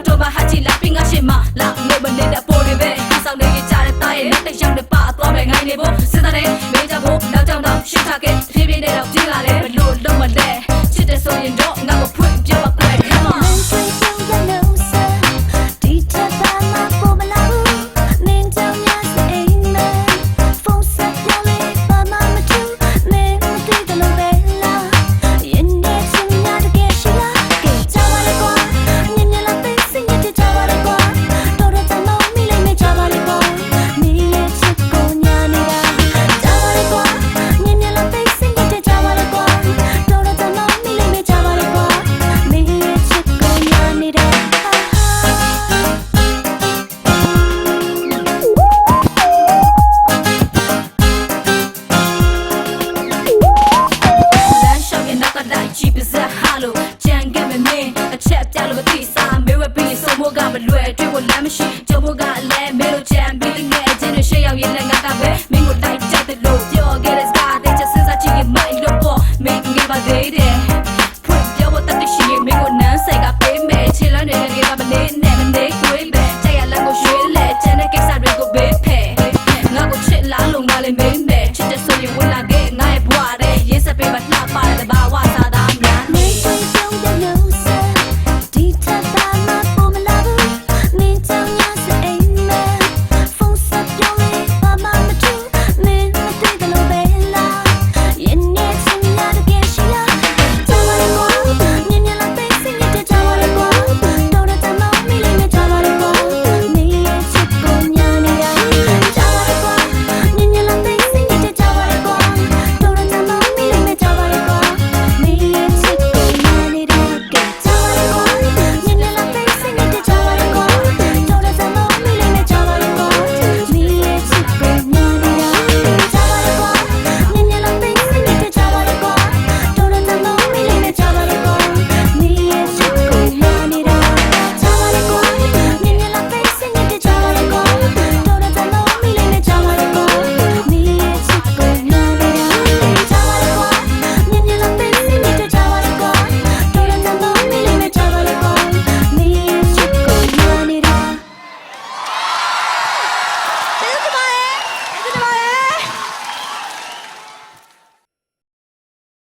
တော်မှာဟာချီလာပင်ငါရှေ့မှာလာနေမနေတဲ့ပေါ်တွေပဲအဆောင်လေးကြတဲ့တားရဲ့လက်တရောင်နဲ့ပါသွားမယ်ငိုင်းနေဖို့စဉ်းစားတယ်မင်းကြဖို့နောက်ကြောင်တော့ရှင်းထားခဲ့ဖြည်းဖြည်းနဲ့တော့ပြေးလာတယ်ဘလို့လုံးမလဲချစ်တယ်ဆိုရင်တော့ငါ့ကိုဖွင့်ပြပါကွယ် Come on ชีพจะฮัลโหลจางกันไม่มีเช็ดใจเราไม่ตีสามไม่ว่าปีสมมุติการมันรวยด้วยคนแล้วไม่ใช่เจ้าพวกการแลไม่